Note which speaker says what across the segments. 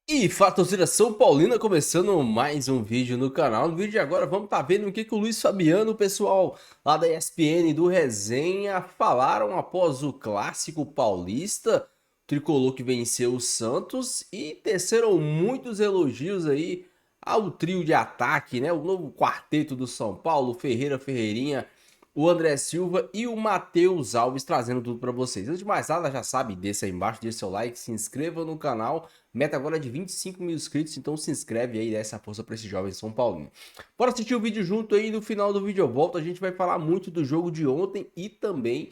Speaker 1: E fala, torcida São Paulina, começando mais um vídeo no canal. No vídeo de agora vamos estar vendo o que o Luiz Fabiano, o pessoal lá da ESPN do Resenha, falaram após o clássico paulista, o tricolor que venceu o Santos, e teceram muitos elogios aí ao trio de ataque, né? O novo quarteto do São Paulo, Ferreira, Ferreirinha, o André Silva e o Matheus Alves, trazendo tudo para vocês. Antes de mais nada, já sabe, desça aí embaixo, deixa seu like, se inscreva no canal. Meta agora é de 25 mil inscritos, então se inscreve aí e dá essa força para esse jovem São Paulino. Bora assistir o vídeo junto aí, no final do vídeo eu volto. A gente vai falar muito do jogo de ontem e também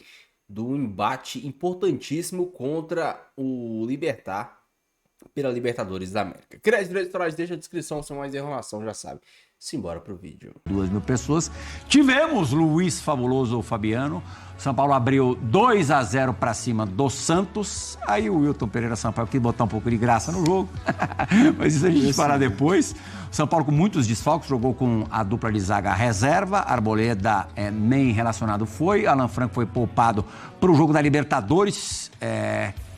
Speaker 1: do embate importantíssimo contra o Libertad pela Libertadores da América. Crédito eleitorais, deixa a descrição, sem mais enrolação, já sabe. Simbora pro vídeo.
Speaker 2: 2.000 pessoas. Tivemos Luiz Fabuloso Fabiano. São Paulo abriu 2-0 para cima do Santos. Aí o Wilton Pereira Sampaio quis botar um pouco de graça no jogo. Mas isso a gente fará depois. São Paulo com muitos desfalques, jogou com a dupla de zaga reserva. Arboleda nem relacionado foi. Alan Franco foi poupado para o jogo da Libertadores.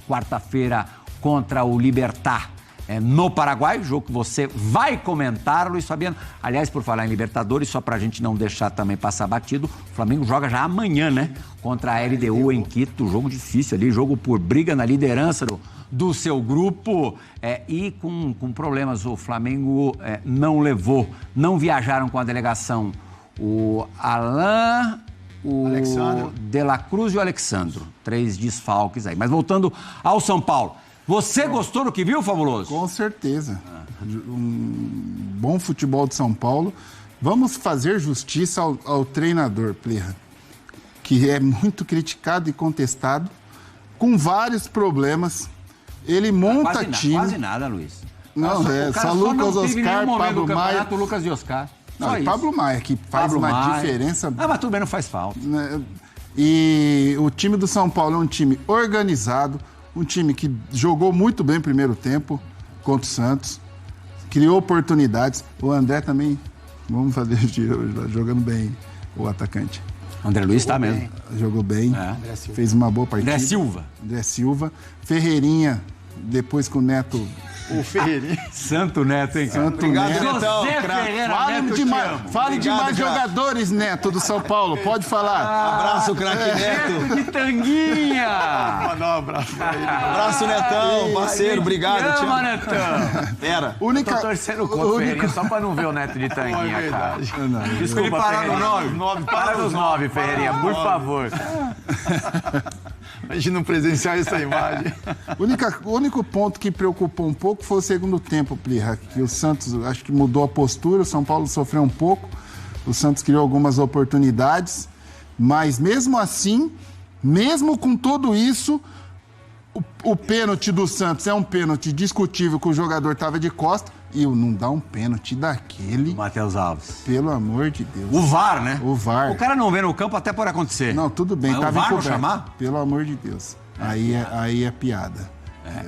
Speaker 2: Quarta-feira contra o Libertad. No Paraguai, jogo que você vai comentar, Luiz Fabiano. Aliás, por falar em Libertadores, só pra gente não deixar também passar batido, o Flamengo joga já amanhã, né? Contra a LDU em Quito, jogo difícil ali, jogo por briga na liderança do seu grupo e com problemas. O Flamengo não levou, não viajaram com a delegação o Alain, o De La Cruz e o Alexandro. 3 desfalques aí. Mas voltando ao São Paulo. Você gostou do que viu, Fabuloso?
Speaker 3: Com certeza. Um bom futebol de São Paulo. Vamos fazer justiça ao treinador, Plirra, que é muito criticado e contestado, com vários problemas. Ele monta time...
Speaker 2: Quase nada, Luiz.
Speaker 3: Não, só Lucas Oscar, Pablo Maia...
Speaker 2: Lucas e Oscar.
Speaker 3: Não, Pablo Maia, que faz uma diferença...
Speaker 2: Ah, mas tudo bem, não faz falta.
Speaker 3: E o time do São Paulo é um time organizado, um time que jogou muito bem no primeiro tempo contra o Santos, criou oportunidades. O André também, vamos fazer jogando bem o atacante.
Speaker 2: O André Luiz está mesmo.
Speaker 3: Jogou bem, fez uma boa partida.
Speaker 2: André Silva.
Speaker 3: Ferreirinha, depois com o Neto...
Speaker 4: O Ferreirinha.
Speaker 2: Santo Neto, hein?
Speaker 3: Santo
Speaker 4: Obrigado,
Speaker 3: Neto.
Speaker 4: Netão.
Speaker 3: Fale de mais jogadores, Neto, do São Paulo. Pode falar.
Speaker 4: Abraço, craque Neto.
Speaker 2: Neto de Tanguinha.
Speaker 4: Mandar um abraço pra ele. Abraço, Netão, parceiro. Obrigado,
Speaker 2: Chama, Netão.
Speaker 4: Era.
Speaker 5: Tô torcendo contra o Ferreirinha só pra não ver o Neto de Tanguinha, cara. Desculpa, Ferreirinha. Para nos 9, Ferreirinha, por favor.
Speaker 4: Imagina não presenciar essa imagem.
Speaker 3: O único ponto que preocupou um pouco foi o segundo tempo, Plirra, que o Santos, acho que mudou a postura, o São Paulo sofreu um pouco, o Santos criou algumas oportunidades, mas mesmo assim, mesmo com tudo isso, o pênalti do Santos é um pênalti discutível, que o jogador estava de costa, e não dá um pênalti daquele...
Speaker 2: Matheus Alves.
Speaker 3: Pelo amor de Deus.
Speaker 2: O VAR, né?
Speaker 3: O VAR.
Speaker 2: O cara não vê no campo, até pode acontecer.
Speaker 3: Não, tudo bem,
Speaker 2: mas
Speaker 3: tava
Speaker 2: o VAR não
Speaker 3: encoberto.
Speaker 2: chamar?
Speaker 3: Pelo amor de Deus. Aí é piada.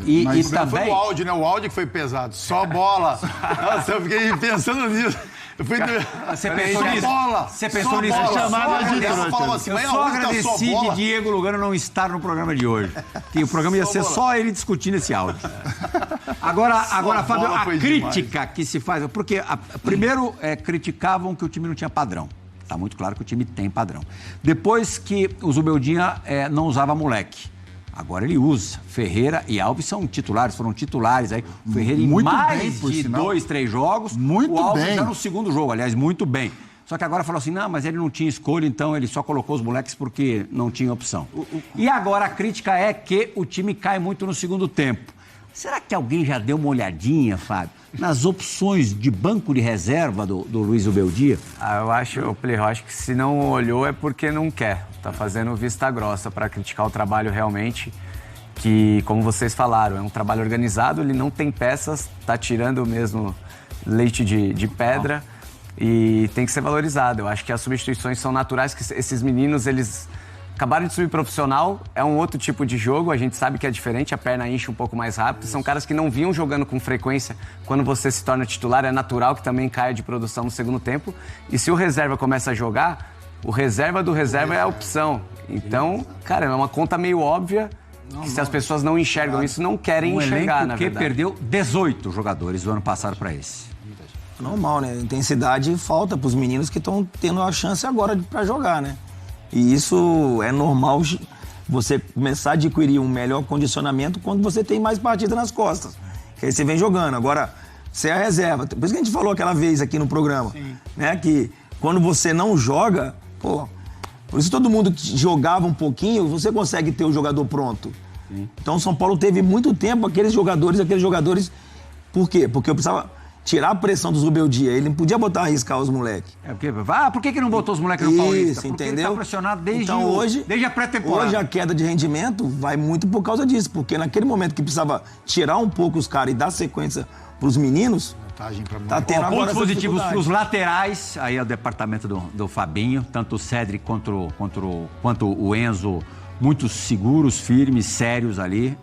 Speaker 2: E
Speaker 4: Mas
Speaker 2: também...
Speaker 4: foi o áudio, né? O áudio que foi pesado. Só bola. Nossa, eu fiquei pensando nisso.
Speaker 2: Você pensou nisso?
Speaker 4: Bola.
Speaker 2: Você pensou nisso? Eu só agradeci de Diego Lugano não estar no programa de hoje. Que o programa ia ser só ele discutindo esse áudio. Agora Fábio, a crítica que se faz... Porque, primeiro, criticavam que o time não tinha padrão. Tá muito claro que o time tem padrão. Depois que o Zubeldinha não usava moleque. Agora ele usa. Ferreira e Alves foram titulares aí. O Ferreira em mais de 2, 3 jogos.
Speaker 3: Muito
Speaker 2: o Alves
Speaker 3: bem.
Speaker 2: já no segundo jogo, aliás, muito bem. Só que agora falou assim, não, mas ele não tinha escolha, então ele só colocou os moleques porque não tinha opção. E agora a crítica é que o time cai muito no segundo tempo. Será que alguém já deu uma olhadinha, Fábio, nas opções de banco de reserva do Luiz Ubeldia?
Speaker 5: Eu acho que se não olhou é porque não quer. Tá fazendo vista grossa para criticar o trabalho realmente, que, como vocês falaram, é um trabalho organizado, ele não tem peças, tá tirando mesmo leite de pedra e tem que ser valorizado. Eu acho que as substituições são naturais, que esses meninos, eles... acabaram de subir profissional, é um outro tipo de jogo, a gente sabe que é diferente, a perna enche um pouco mais rápido. São caras que não vinham jogando com frequência. Quando você se torna titular, é natural que também caia de produção no segundo tempo. E se o reserva começa a jogar, o reserva do reserva é a opção. Então, cara, é uma conta meio óbvia Que se as pessoas não enxergam isso, não querem
Speaker 2: Um
Speaker 5: enxergar,
Speaker 2: elenco
Speaker 5: na
Speaker 2: que
Speaker 5: verdade.
Speaker 2: perdeu 18 jogadores do ano passado para esse.
Speaker 6: Normal, né? Intensidade falta para os meninos que estão tendo a chance agora para jogar, né? E isso é normal você começar a adquirir um melhor condicionamento quando você tem mais partida nas costas. Que aí você vem jogando. Agora, você é a reserva. Por isso que a gente falou aquela vez aqui no programa, né? Que quando você não joga, pô, por isso todo mundo que jogava um pouquinho, você consegue ter o jogador pronto. Então o São Paulo teve muito tempo aqueles jogadores. Por quê? Porque eu precisava tirar a pressão do Zubeldia. Ele não podia botar a arriscar os moleques.
Speaker 2: Por que não botou os moleques no Paulista?
Speaker 6: Isso,
Speaker 2: Porque
Speaker 6: entendeu?
Speaker 2: ele tá pressionado desde,
Speaker 6: então,
Speaker 2: desde a pré-temporada.
Speaker 6: Hoje a queda de rendimento vai muito por causa disso, porque naquele momento que precisava tirar um pouco os caras e dar sequência pros meninos, tá tendo agora
Speaker 2: Pontos
Speaker 6: essa
Speaker 2: positivos
Speaker 6: dificuldade.
Speaker 2: para os laterais, aí é o departamento do Fabinho, tanto o Cedric quanto o Enzo, muito seguros, firmes, sérios ali.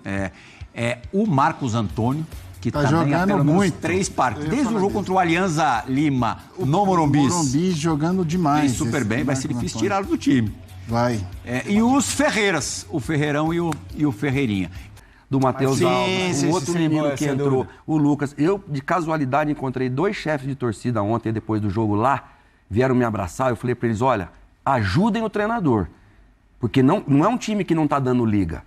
Speaker 2: O Marcos Antônio, que
Speaker 3: Tá
Speaker 2: também há
Speaker 3: jogando
Speaker 2: pelo menos
Speaker 3: muito.
Speaker 2: 3 partidas.
Speaker 3: Eu ia
Speaker 2: Desde o
Speaker 3: falar
Speaker 2: jogo
Speaker 3: disso.
Speaker 2: contra o Alianza Lima, no Morumbi.
Speaker 3: Morumbi jogando demais.
Speaker 2: Vem super
Speaker 3: esse
Speaker 2: bem, vai ser
Speaker 3: Marcos
Speaker 2: difícil
Speaker 3: Antônio.
Speaker 2: tirá-lo do time.
Speaker 3: Vai.
Speaker 2: E os Ferreiras, o Ferreirão e o Ferreirinha.
Speaker 7: Do Matheus
Speaker 6: Sim,
Speaker 7: Alves,
Speaker 6: sim,
Speaker 7: o outro
Speaker 6: sim,
Speaker 7: menino
Speaker 6: sem
Speaker 7: que entrou,
Speaker 6: dúvida.
Speaker 7: o Lucas. Eu, de casualidade, encontrei 2 chefes de torcida ontem, depois do jogo lá, vieram me abraçar. Eu falei para eles, olha, ajudem o treinador, porque não é um time que não tá dando liga.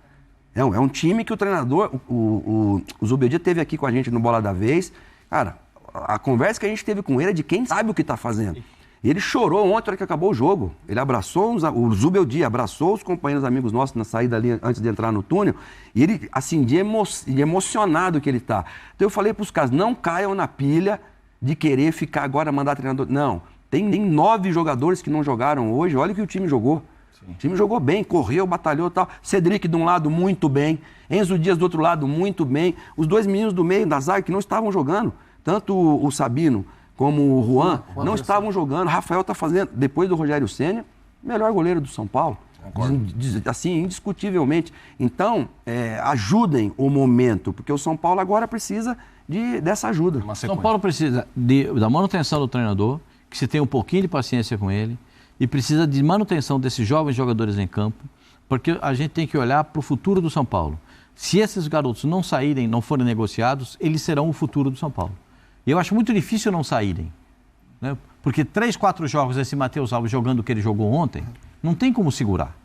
Speaker 7: É um time que o treinador, o Zubeldia teve aqui com a gente no Bola da Vez. Cara, a conversa que a gente teve com ele é de quem sabe o que tá fazendo. Ele chorou ontem, na hora que acabou o jogo. Ele abraçou, o Zubeldia abraçou os companheiros amigos nossos na saída ali, antes de entrar no túnel. E ele, assim, de emocionado que ele tá. Então eu falei pros caras, não caiam na pilha de querer ficar agora, mandar treinador. Não, tem 9 jogadores que não jogaram hoje. Olha o que o time jogou. O time jogou bem, correu, batalhou e tal. Cedric de um lado, muito bem. Enzo Dias do outro lado, muito bem. Os 2 meninos do meio da zaga que não estavam jogando. Tanto o Sabino como o Juan não estavam jogando. Rafael está fazendo, depois do Rogério Ceni, melhor goleiro do São Paulo. Assim, indiscutivelmente. Então, ajudem o momento, porque o São Paulo agora precisa dessa ajuda.
Speaker 8: São Paulo precisa da manutenção do treinador, que se tenha um pouquinho de paciência com ele, e precisa de manutenção desses jovens jogadores em campo, porque a gente tem que olhar para o futuro do São Paulo. Se esses garotos não saírem, não forem negociados, eles serão o futuro do São Paulo. E eu acho muito difícil não saírem, né? Porque 3, 4 jogos desse Matheus Alves jogando o que ele jogou ontem, não tem como segurar,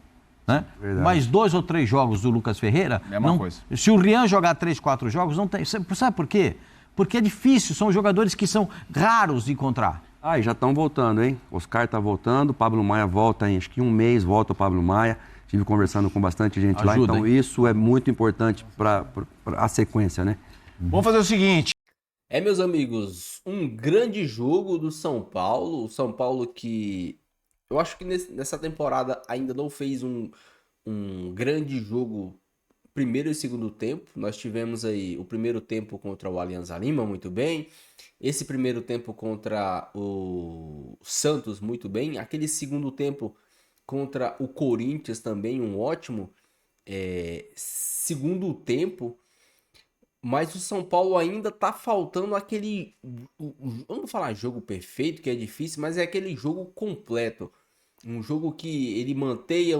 Speaker 8: né? Mas 2 ou 3 jogos do Lucas Ferreira,
Speaker 9: coisa.
Speaker 8: Se o Rian jogar 3, 4 jogos, não tem. Sabe por quê? Porque é difícil, são jogadores que são raros de encontrar.
Speaker 7: E já estão voltando, hein? Oscar está voltando, o Pablo Maia volta em acho que um mês, volta o Pablo Maia. Estive conversando com bastante gente lá, então isso é muito importante para a sequência, né?
Speaker 9: Vamos fazer o seguinte.
Speaker 1: Meus amigos, um grande jogo do São Paulo. O São Paulo que eu acho que nessa temporada ainda não fez um grande jogo primeiro e segundo tempo. Nós tivemos aí o primeiro tempo contra o Alianza Lima, muito bem. Esse primeiro tempo contra o Santos, muito bem. Aquele segundo tempo contra o Corinthians também, um ótimo segundo tempo. Mas o São Paulo ainda tá faltando aquele... Vamos falar jogo perfeito, que é difícil, mas é aquele jogo completo. Um jogo que ele mantenha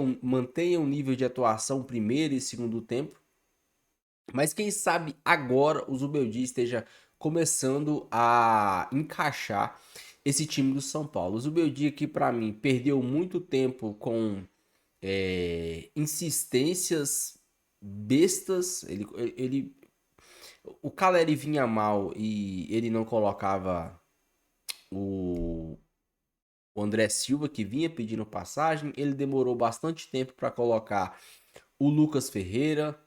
Speaker 1: um nível de atuação primeiro e segundo tempo. Mas quem sabe agora o Zubeldia esteja começando a encaixar esse time do São Paulo. O Zubeldia que para mim perdeu muito tempo com insistências bestas. O Caleri vinha mal e ele não colocava o André Silva, que vinha pedindo passagem. Ele demorou bastante tempo para colocar o Lucas Ferreira.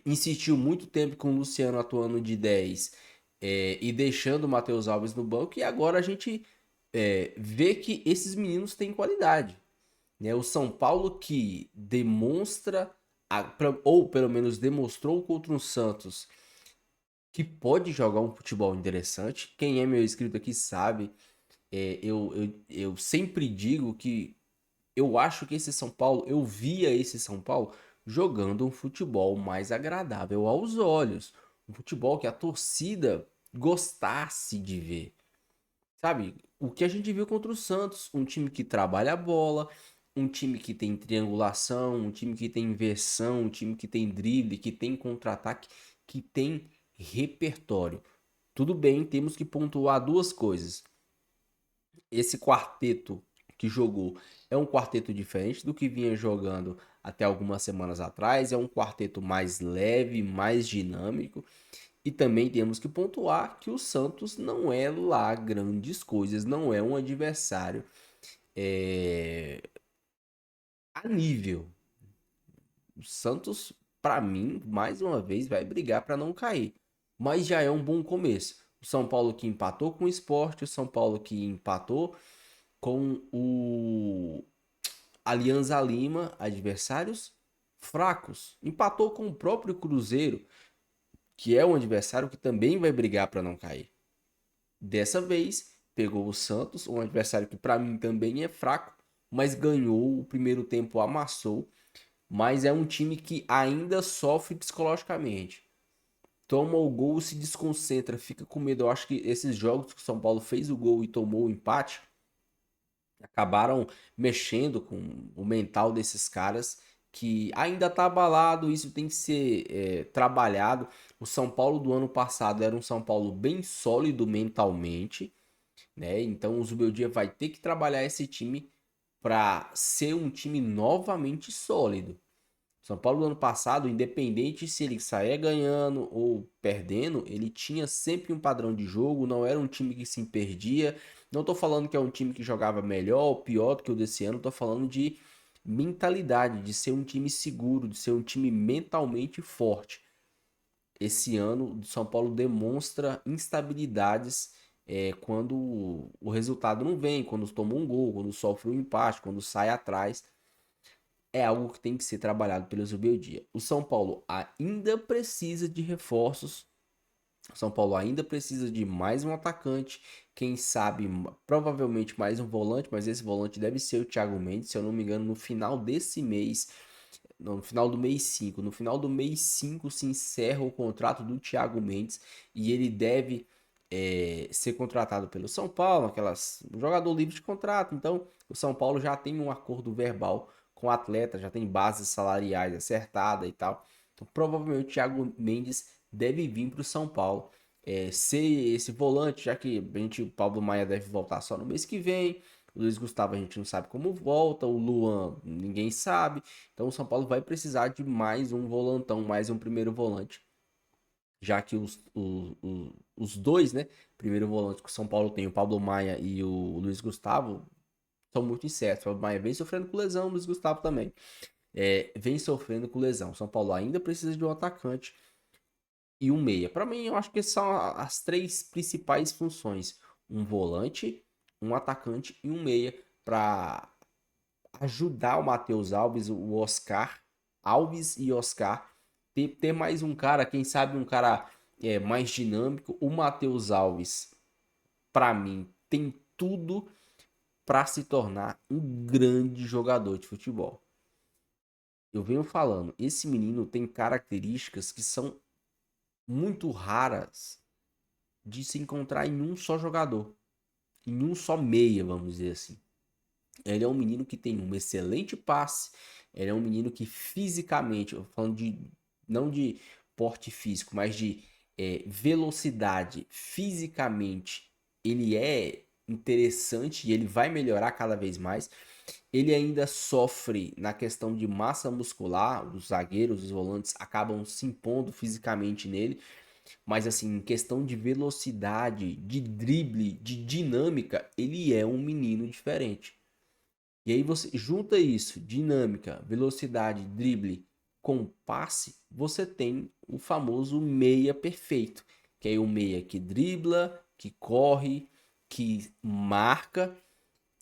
Speaker 1: Insistiu muito tempo com o Luciano atuando de 10 e deixando o Matheus Alves no banco. E agora a gente vê que esses meninos têm qualidade, né? O São Paulo que demonstra, ou pelo menos demonstrou contra o Santos, que pode jogar um futebol interessante. Quem é meu inscrito aqui sabe, eu sempre digo que eu acho que esse São Paulo, eu via esse São Paulo jogando um futebol mais agradável aos olhos. Um futebol que a torcida gostasse de ver. Sabe? O que a gente viu contra o Santos, um time que trabalha a bola, um time que tem triangulação, um time que tem inversão, um time que tem drible, que tem contra-ataque, que tem repertório. Tudo bem, temos que pontuar duas coisas. Esse quarteto que jogou é um quarteto diferente do que vinha jogando até algumas semanas atrás, é um quarteto mais leve, mais dinâmico. E também temos que pontuar que o Santos não é lá grandes coisas, não é um adversário a nível. O Santos, para mim, mais uma vez, vai brigar para não cair. Mas já é um bom começo. O São Paulo que empatou com o Sport, o São Paulo que empatou com o Alianza Lima, adversários fracos. Empatou com o próprio Cruzeiro, que é um adversário que também vai brigar para não cair. Dessa vez, pegou o Santos, um adversário que para mim também é fraco, mas ganhou, o primeiro tempo amassou, mas é um time que ainda sofre psicologicamente. Toma o gol, se desconcentra, fica com medo. Eu acho que esses jogos que o São Paulo fez o gol e tomou o empate, acabaram mexendo com o mental desses caras que ainda tá abalado, isso tem que ser trabalhado. O São Paulo do ano passado era um São Paulo bem sólido mentalmente, né? Então o Zubeldia vai ter que trabalhar esse time para ser um time novamente sólido. São Paulo do ano passado, independente se ele saía ganhando ou perdendo, ele tinha sempre um padrão de jogo, não era um time que se perdia. Não tô falando que é um time que jogava melhor ou pior do que o desse ano, tô falando de mentalidade, de ser um time seguro, de ser um time mentalmente forte. Esse ano, o São Paulo demonstra instabilidades quando o resultado não vem, quando toma um gol, quando sofre um empate, quando sai atrás. É algo que tem que ser trabalhado pelo Zubeldia. O São Paulo ainda precisa de reforços. O São Paulo ainda precisa de mais um atacante. Quem sabe, provavelmente mais um volante, mas esse volante deve ser o Thiago Mendes. Se eu não me engano, no final desse mês, no final do mês 5. No final do mês 5 se encerra o contrato do Thiago Mendes e ele deve ser contratado pelo São Paulo, um jogador livre de contrato. Então, o São Paulo já tem um acordo verbal com o atleta, já tem bases salariais acertada e tal. Então, provavelmente o Thiago Mendes deve vir para o São Paulo. Ser esse volante, já que o Pablo Maia deve voltar só no mês que vem. O Luiz Gustavo a gente não sabe como volta. O Luan ninguém sabe. Então o São Paulo vai precisar de mais um volantão, mais um primeiro volante. Já que os dois, né? Primeiro volante que o São Paulo tem, o Pablo Maia e o Luiz Gustavo, são muito incertos. O Pablo Maia vem sofrendo com lesão, o Luiz Gustavo também. Vem sofrendo com lesão. O São Paulo ainda precisa de um atacante e um meia. Para mim, eu acho que são as três principais funções: um volante, um atacante e um meia para ajudar o Matheus Alves, o Oscar Alves e Oscar ter mais um cara, quem sabe um cara mais dinâmico. O Matheus Alves, para mim, tem tudo para se tornar um grande jogador de futebol. Eu venho falando, esse menino tem características que são muito raras de se encontrar em um só jogador, em um só meia, vamos dizer assim. Ele é um menino que tem um excelente passe, ele é um menino que fisicamente, falando não de porte físico, mas de velocidade, fisicamente, ele é interessante e ele vai melhorar cada vez mais. Ele ainda sofre na questão de massa muscular, os zagueiros, os volantes acabam se impondo fisicamente nele, mas assim, em questão de velocidade, de drible, de dinâmica, ele é um menino diferente. E aí você junta isso, dinâmica, velocidade, drible com passe, você tem o famoso meia perfeito, que é o meia que dribla, que corre, que marca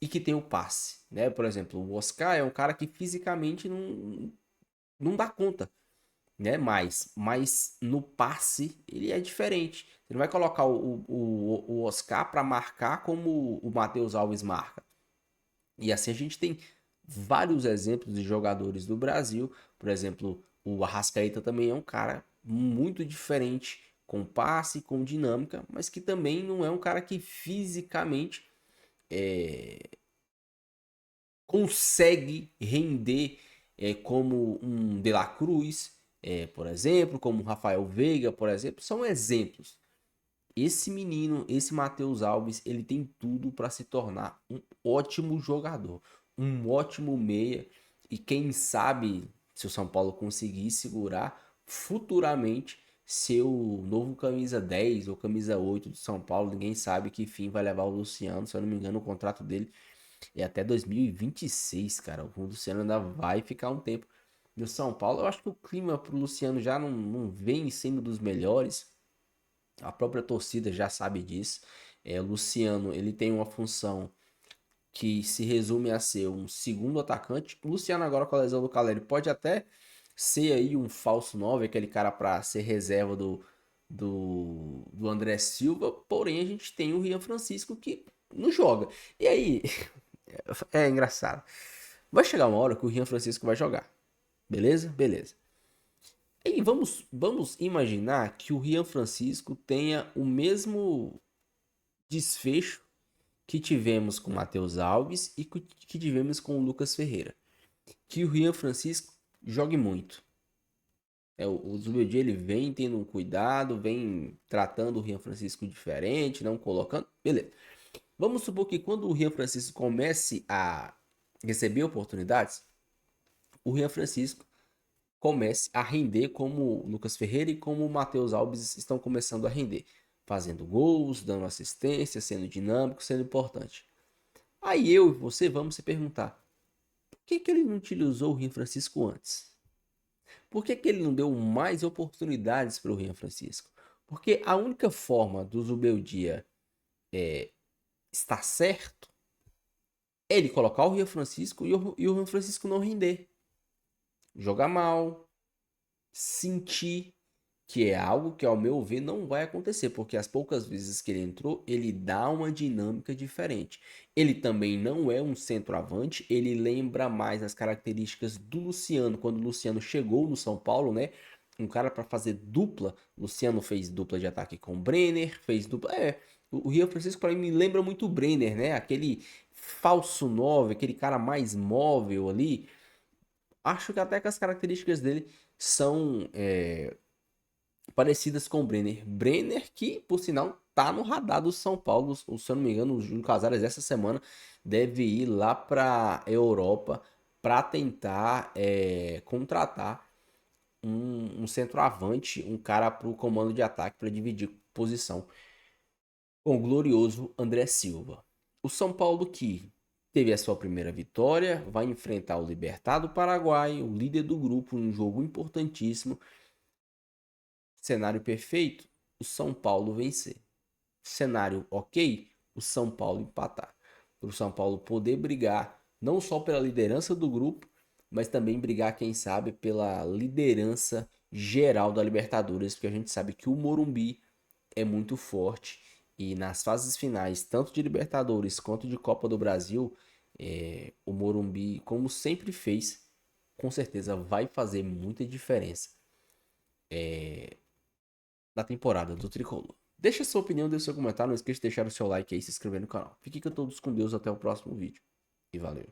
Speaker 1: e que tem o passe, né? Por exemplo, o Oscar é um cara que fisicamente não dá conta, né? Mas no passe ele é diferente. Você não vai colocar o Oscar para marcar como o Matheus Alves marca. E assim a gente tem vários exemplos de jogadores do Brasil. Por exemplo, o Arrascaeta também é um cara muito diferente, com passe, com dinâmica, mas que também não é um cara que fisicamente consegue render como um De La Cruz, por exemplo, como um Rafael Veiga, por exemplo, são exemplos. Esse menino, esse Matheus Alves, ele tem tudo para se tornar um ótimo jogador, um ótimo meia, e quem sabe, se o São Paulo conseguir segurar, futuramente ser o novo camisa 10 ou camisa 8 do São Paulo. Ninguém sabe que fim vai levar o Luciano. Se eu não me engano, o contrato dele é até 2026, cara. O Luciano ainda vai ficar um tempo no São Paulo. Eu acho que o clima pro Luciano já não vem sendo dos melhores. A própria torcida já sabe disso. O Luciano, ele tem uma função que se resume a ser um segundo atacante. O Luciano agora com a lesão do Caleri pode até ser aí um falso 9, aquele cara para ser reserva do André Silva, porém a gente tem o Rian Francisco que não joga. E aí, é engraçado. Vai chegar uma hora que o Rian Francisco vai jogar. Beleza? Beleza. E vamos imaginar que o Rian Francisco tenha o mesmo desfecho que tivemos com o Matheus Alves e que tivemos com o Lucas Ferreira. Que o Rian Francisco jogue muito. O Zubeldia, ele vem tendo um cuidado, vem tratando o Rian Francisco diferente, não colocando. Beleza. Vamos supor que quando o Rian Francisco comece a receber oportunidades, o Rian Francisco comece a render como o Lucas Ferreira e como o Matheus Alves estão começando a render. Fazendo gols, dando assistência, sendo dinâmico, sendo importante. Aí eu e você vamos se perguntar: por que ele não utilizou o Rian Francisco antes? Por que ele não deu mais oportunidades para o Rian Francisco? Porque a única forma do Zubeldia estar certo é ele colocar o Rian Francisco e o Rian Francisco não render. Jogar mal, sentir, que é algo que, ao meu ver, não vai acontecer, porque as poucas vezes que ele entrou, ele dá uma dinâmica diferente. Ele também não é um centroavante, ele lembra mais as características do Luciano, quando o Luciano chegou no São Paulo, né? Um cara para fazer dupla. Luciano fez dupla de ataque com o Brenner, fez dupla... o Rian Francisco para mim me lembra muito o Brenner, né? Aquele falso 9, aquele cara mais móvel ali. Acho que até que as características dele são parecidas com o Brenner. Brenner que, por sinal, tá no radar do São Paulo. Se eu não me engano, o Júlio Casares essa semana deve ir lá para Europa para tentar contratar um centroavante, um cara para o comando de ataque para dividir posição com o glorioso André Silva. O São Paulo que teve a sua primeira vitória, vai enfrentar o Libertad do Paraguai, o líder do grupo, um jogo importantíssimo. Cenário perfeito, o São Paulo vencer. Cenário ok, o São Paulo empatar. Para o São Paulo poder brigar não só pela liderança do grupo, mas também brigar, quem sabe, pela liderança geral da Libertadores, porque a gente sabe que o Morumbi é muito forte. E nas fases finais, tanto de Libertadores quanto de Copa do Brasil, o Morumbi, como sempre fez, com certeza vai fazer muita diferença na temporada do Tricolor. Deixa sua opinião, deixa seu comentário, não esqueça de deixar o seu like aí e se inscrever no canal. Fique com todos com Deus, até o próximo vídeo. E valeu!